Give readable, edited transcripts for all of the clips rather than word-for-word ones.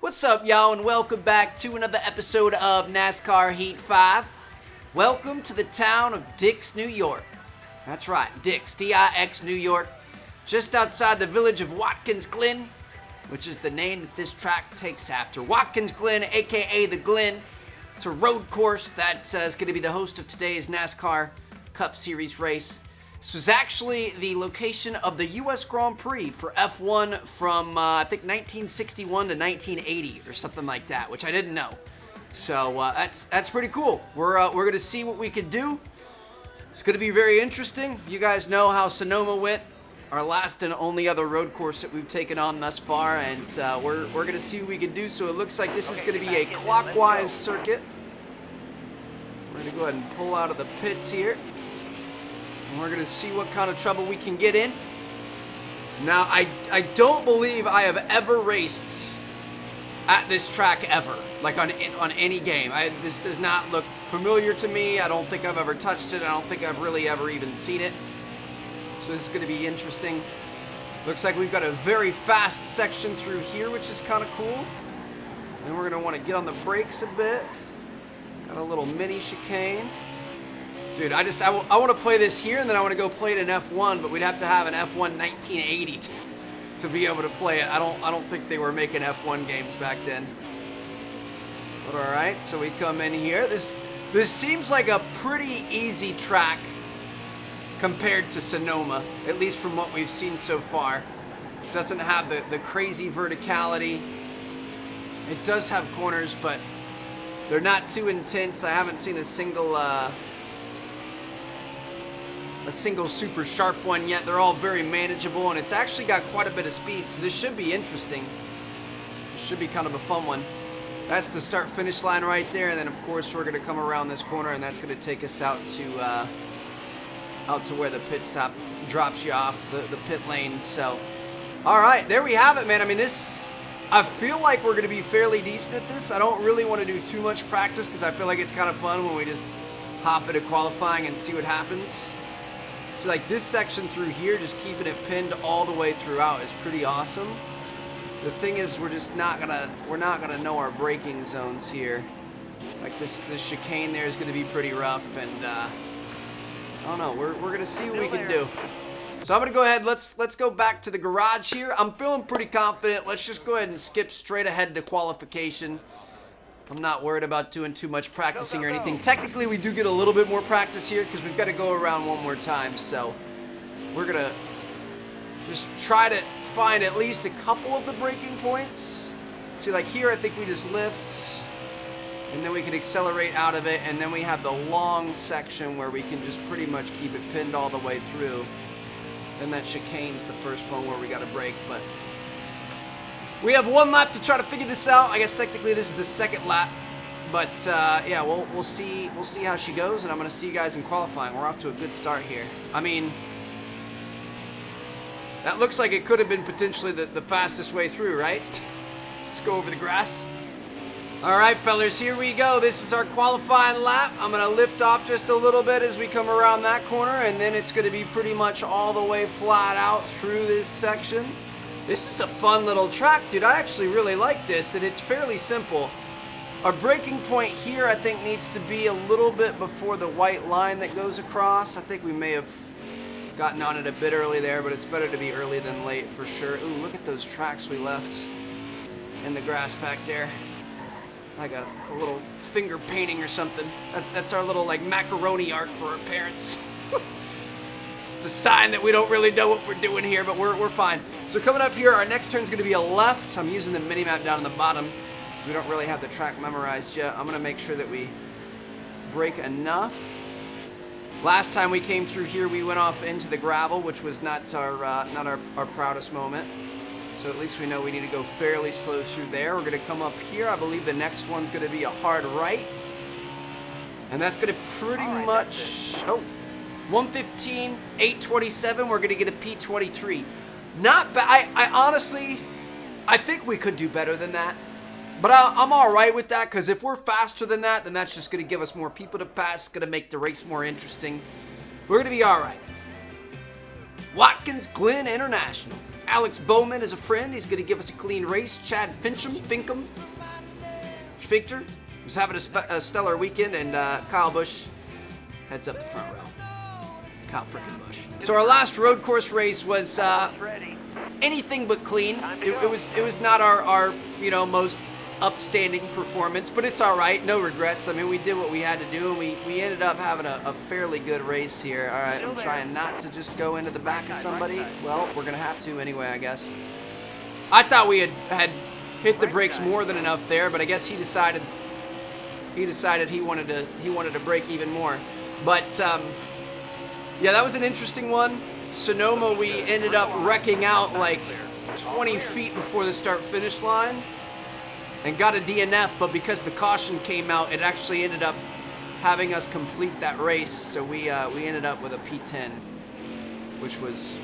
What's up, y'all, and welcome back to another episode of NASCAR Heat 5. Welcome to the town of Dix, New York. That's right, Dix, D-I-X, New York. Just outside the village of Watkins, Glen, which is the name that this track takes after. Watkins Glen, a.k.a. the Glen. It's a road course that is going to be the host of today's NASCAR Cup Series race. This was actually the location of the U.S. Grand Prix for F1 from, I think, 1961 to 1980 or something like that, which I didn't know. So that's pretty cool. We're going to see what we can do. It's going to be very interesting. You guys know how Sonoma went, our last and only other road course that we've taken on thus far, and we're going to see what we can do. So it looks like this is going to be a clockwise circuit. We're going to go ahead and pull out of the pits here. And we're going to see what kind of trouble we can get in. Now, I don't believe I have ever raced at this track ever, like on any game. This does not look familiar to me. I don't think I've ever touched it. I don't think I've really ever even seen it. So this is going to be interesting. Looks like we've got a very fast section through here, which is kind of cool. And we're going to want to get on the brakes a bit. Got a little mini chicane. Dude, I want to play this here, and then I want to go play it in F1, but we'd have to have an F1 1980 to be able to play it. I don't think they were making F1 games back then. But all right, so we come in here. This seems like a pretty easy track compared to Sonoma, at least from what we've seen so far. It doesn't have the crazy verticality. It does have corners, but they're not too intense. I haven't seen a single super sharp one yet. They're all very manageable, and it's actually got quite a bit of speed, so this should be interesting. It should be kind of a fun one. That's the start-finish line right there, and then of course we're going to come around this corner, and that's going to take us out to where the pit stop drops you off, the pit lane. So, all right, there we have it, man. I mean, I feel like we're going to be fairly decent at this. I don't really want to do too much practice because I feel like it's kind of fun when we just hop into qualifying and see what happens. So like this section through here, just keeping it pinned all the way throughout is pretty awesome. The thing is, we're not gonna know our braking zones here. Like this chicane there is gonna be pretty rough, and I don't know. We're gonna see what we can do. So I'm gonna go ahead. Let's go back to the garage here. I'm feeling pretty confident. Let's just go ahead and skip straight ahead to qualification. I'm not worried about doing too much practicing or anything. Technically, we do get a little bit more practice here because we've got to go around one more time. So we're going to just try to find at least a couple of the braking points. See, like here, I think we just lift, and then we can accelerate out of it. And then we have the long section where we can just pretty much keep it pinned all the way through. And that chicane's the first one where we got to brake, but we have one lap to try to figure this out. I guess technically this is the second lap, but yeah, we'll see how she goes, and I'm gonna see you guys in qualifying. We're off to a good start here. I mean, that looks like it could have been potentially the fastest way through, right? Let's go over the grass. All right, fellas, here we go. This is our qualifying lap. I'm gonna lift off just a little bit as we come around that corner, and then it's gonna be pretty much all the way flat out through this section. This is a fun little track, dude. I actually really like this, and it's fairly simple. Our braking point here, I think, needs to be a little bit before the white line that goes across. I think we may have gotten on it a bit early there, but it's better to be early than late for sure. Ooh, look at those tracks we left in the grass back there. Like a little finger painting or something. That's our little, like, macaroni art for our parents. It's a sign that we don't really know what we're doing here, but we're fine. So coming up here, our next turn is going to be a left. I'm using the mini-map down on the bottom because we don't really have the track memorized yet. I'm going to make sure that we brake enough. Last time we came through here, we went off into the gravel, which was not our proudest moment. So at least we know we need to go fairly slow through there. We're going to come up here. I believe the next one's going to be a hard right. And that's going to pretty much... Oh. 115, 827, we're going to get a P23. Not bad. I honestly, I think we could do better than that. But I'm all right with that, because if we're faster than that, then that's just going to give us more people to pass. It's going to make the race more interesting. We're going to be all right. Watkins Glen International. Alex Bowman is a friend. He's going to give us a clean race. Chad Fincham, Fichter, who's having a stellar weekend, and Kyle Busch heads up the front row. Kyle frickin' Busch. So our last road course race was anything but clean. It was not our most upstanding performance, but it's all right. No regrets. I mean, we did what we had to do, and we ended up having a fairly good race here. All right, I'm trying not to just go into the back of somebody. Well, we're gonna have to anyway, I guess. I thought we had hit the brakes more than enough there, but I guess he decided he wanted to brake even more. But yeah, that was an interesting one. Sonoma, we ended up wrecking out like 20 feet before the start-finish line and got a DNF, but because the caution came out, it actually ended up having us complete that race. So we ended up with a P10, which was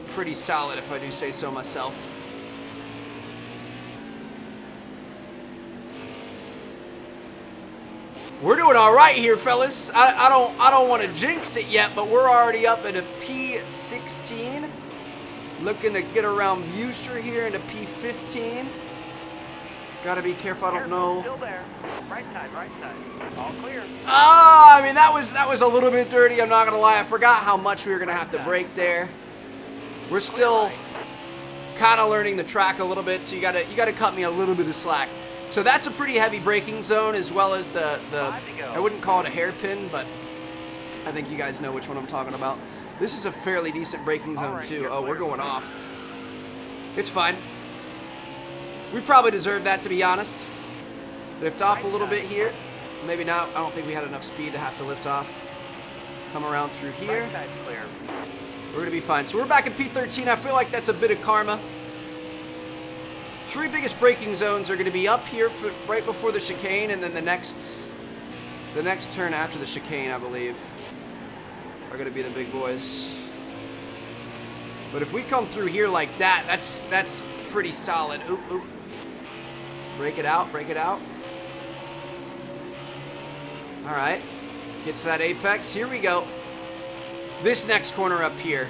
pretty solid, if I do say so myself. We're doing all right here, fellas. I don't want to jinx it yet, but we're already up at a P16. Looking to get around Buescher here into P15. Gotta be careful. I don't know. Still there. Right side. All clear. I mean, that was a little bit dirty. I'm not gonna lie. I forgot how much we were gonna have to brake there. We're still kind of learning the track a little bit, so you gotta cut me a little bit of slack. So that's a pretty heavy braking zone, as well as the I wouldn't call it a hairpin, but I think you guys know which one I'm talking about. This is a fairly decent braking zone too. Oh, we're going off. It's fine. We probably deserved that, to be honest. Lift off a little bit here. Maybe not. I don't think we had enough speed to have to lift off. Come around through here. We're going to be fine. So we're back at P13. I feel like that's a bit of karma. 3 biggest braking zones are going to be up here right before the chicane, and then the next turn after the chicane, I believe, are going to be the big boys. But if we come through here like that, that's pretty solid. Oop, oop. Break it out. All right. Get to that apex. Here we go. This next corner up here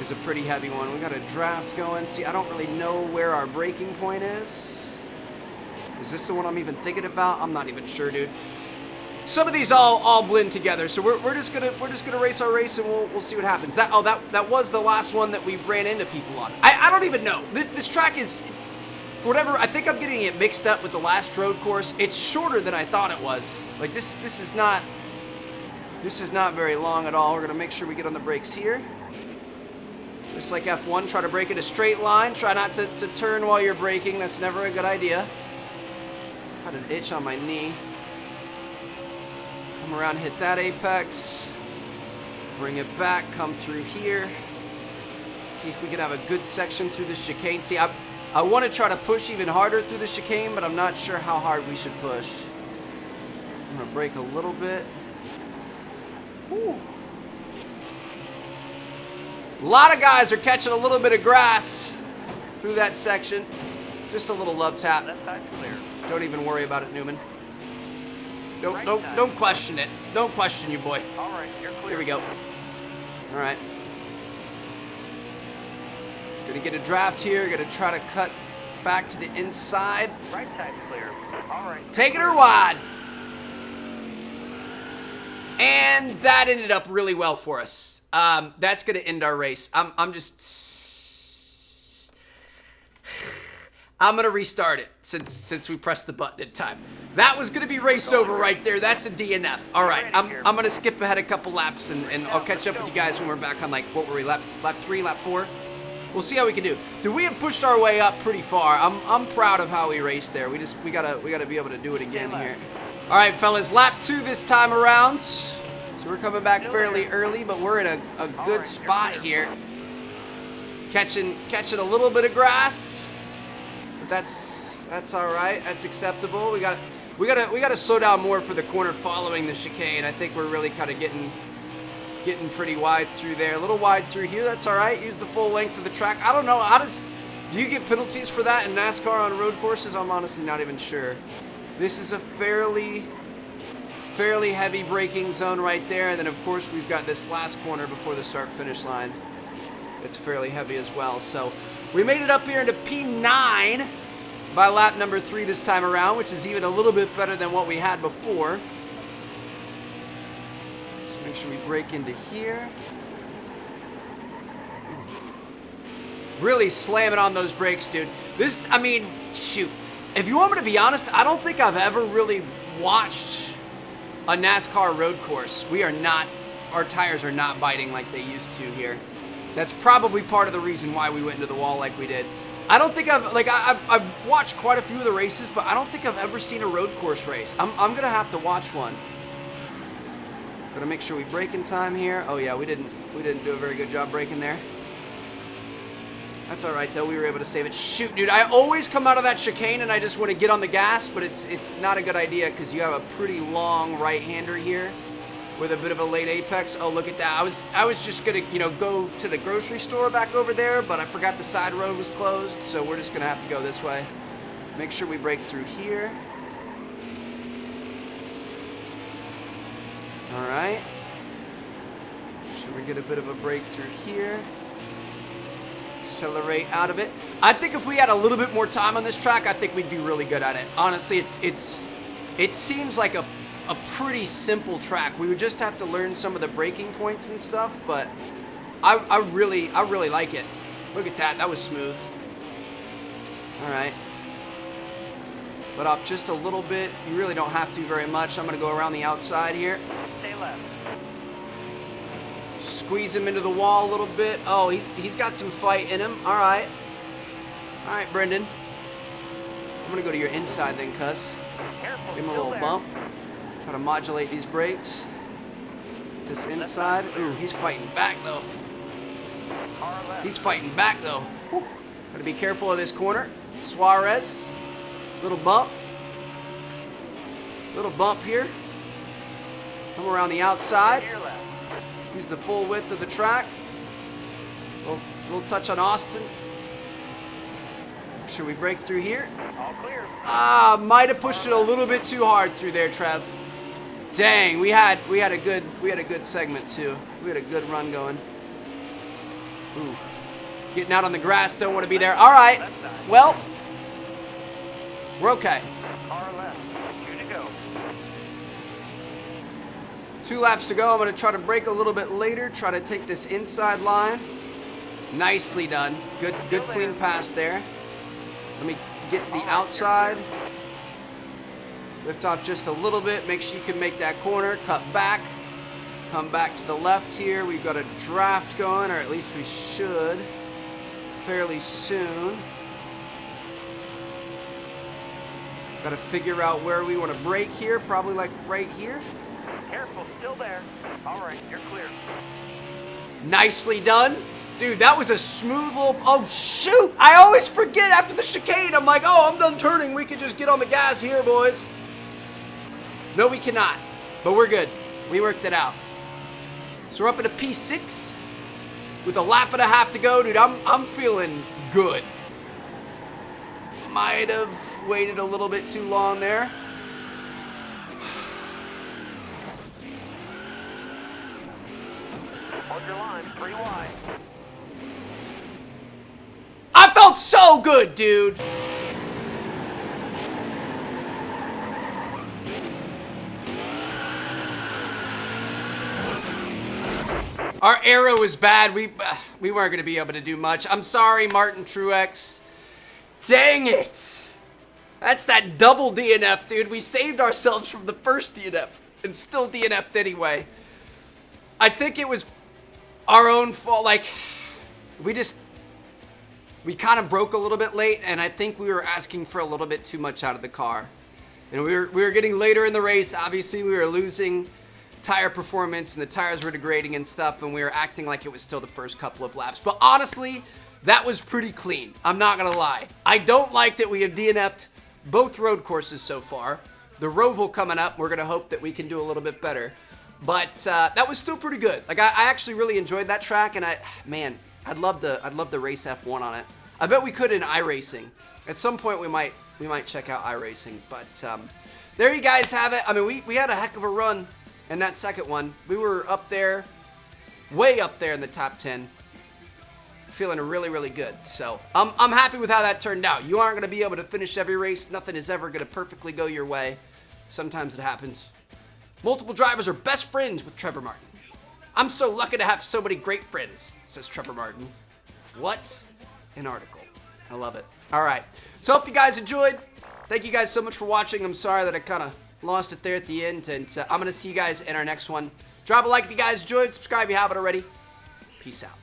is a pretty heavy one. We got a draft going. See, I don't really know where our braking point is. Is this the one I'm even thinking about? I'm not even sure, dude. Some of these all blend together, so we're just gonna race our race, and we'll see what happens. That was the last one that we ran into people on. I don't even know. This track is, for whatever, I think I'm getting it mixed up with the last road course. It's shorter than I thought it was. Like this is not very long at all. We're gonna make sure we get on the brakes here. Just like F1, try to brake in a straight line. Try not to turn while you're braking. That's never a good idea. Had an itch on my knee. Come around, hit that apex. Bring it back, come through here. See if we can have a good section through the chicane. See, I want to try to push even harder through the chicane, but I'm not sure how hard we should push. I'm going to brake a little bit. Whew. A lot of guys are catching a little bit of grass through that section. Just a little love tap. Left side's clear. Don't even worry about it, Newman. Don't question it. Don't question you, boy. All right, you're clear. Here we go. All right. Gonna get a draft here. Gonna try to cut back to the inside. Right side's clear. All right. Taking her wide. And that ended up really well for us. That's gonna end our race. I'm gonna restart it since we pressed the button in time. That was gonna be race over right there. That's a DNF. All right, I'm gonna skip ahead a couple laps and I'll catch up with you guys when we're back on, like, what were we, lap 3, lap 4? We'll see how we can do. Dude, we have pushed our way up pretty far. I'm proud of how we raced there. We gotta be able to do it again here. All right, fellas, lap 2 this time around. So we're coming back fairly early, but we're in a good spot here. Catching a little bit of grass, but that's all right. That's acceptable. We gotta slow down more for the corner following the chicane. I think we're really kind of getting pretty wide through there. A little wide through here. That's all right. Use the full length of the track. I don't know. Do you get penalties for that in NASCAR on road courses? I'm honestly not even sure. This is a fairly heavy braking zone right there, and then of course we've got this last corner before the start-finish line. it's fairly heavy as well. So we made it up here into P9 by lap number 3 this time around, which is even a little bit better than what we had before. Just make sure we break into here. Really slamming on those brakes, dude. This, I mean, shoot. If you want me to be honest, I don't think I've ever really watched a NASCAR road course. We are not, our tires are not biting like they used to here. That's probably part of the reason why we went into the wall like we did. I don't think I've watched quite a few of the races, but I don't think I've ever seen a road course race. I'm gonna have to watch one. Gotta make sure we brake in time here. Oh yeah, we didn't do a very good job braking there. That's all right though, we were able to save it. Shoot, dude, I always come out of that chicane and I just want to get on the gas, but it's not a good idea because you have a pretty long right-hander here with a bit of a late apex. Oh, look at that. I was just gonna, you know, go to the grocery store back over there, but I forgot the side road was closed, so we're just gonna have to go this way. Make sure we break through here. All right. Make sure we get a bit of a break through here. Accelerate out of it. I think if we had a little bit more time on this track, I think we'd be really good at it. Honestly, it seems like a pretty simple track. We would just have to learn some of the braking points and stuff, but I really like it. Look at that. That was smooth. All right. Let off just a little bit. You really don't have to very much. I'm going to go around the outside here. Stay left. Squeeze him into the wall a little bit. Oh, he's got some fight in him. All right. All right, Brendan. I'm going to go to your inside then, cuz. Careful. Give him a still little there. bump. Try to modulate these brakes. This inside. Ooh, he's fighting back, though. Car left. He's fighting back, though. Whew. Gotta be careful of this corner. Suarez. Little bump. Little bump here. Come around the outside. Your left. Use the full width of the track. Little touch on Austin. Make sure we break through here. All clear. Ah, might have pushed it a little bit too hard through there, Trev. Dang, we had a good segment too. We had a good run going. Ooh. Getting out on the grass, don't want to be there. All right. Well, we're okay. Car left. You to go. 2 laps to go. I'm going to try to brake a little bit later. Try to take this inside line. Nicely done. Good clean pass there. Let me get to the outside. Lift off just a little bit. Make sure you can make that corner. Cut back. Come back to the left here. We've got a draft going, or at least we should fairly soon. Got to figure out where we want to brake here. Probably like right here. Careful. Still there. All right. You're clear. Nicely done. Dude, that was a smooth little... Oh, shoot! I always forget after the chicane. I'm like, oh, I'm done turning. We can just get on the gas here, boys. No, we cannot. But we're good. We worked it out. So we're up into P6 with a lap and a half to go. Dude, I'm feeling good. Might have waited a little bit too long there. Hold your line. 3 wide. I felt so good, dude. Our arrow was bad. We weren't going to be able to do much. I'm sorry, Martin Truex. Dang it. That's that double DNF, dude. We saved ourselves from the first DNF and still DNF'd anyway. I think it was our own fault. Like, we kind of broke a little bit late, and I think we were asking for a little bit too much out of the car. And we were getting later in the race. Obviously, we were losing tire performance, and the tires were degrading and stuff, and we were acting like it was still the first couple of laps. But honestly, that was pretty clean. I'm not going to lie. I don't like that we have DNF'd both road courses so far. The Roval coming up, we're going to hope that we can do a little bit better. But that was still pretty good. Like, I actually really enjoyed that track, and I'd love to race F1 on it. I bet we could in iRacing. At some point, we might check out iRacing. But there you guys have it. I mean, we had a heck of a run in that second one. We were up there, way up there in the top 10. feeling really, really good. So I'm happy with how that turned out. You aren't going to be able to finish every race. Nothing is ever going to perfectly go your way. Sometimes it happens. Multiple drivers are best friends with Trevor Martin. I'm so lucky to have so many great friends, says Trevor Martin. What an article. I love it. All right. So hope you guys enjoyed. Thank you guys so much for watching. I'm sorry that I kind of lost it there at the end. And I'm going to see you guys in our next one. Drop a like if you guys enjoyed. Subscribe if you haven't already. Peace out.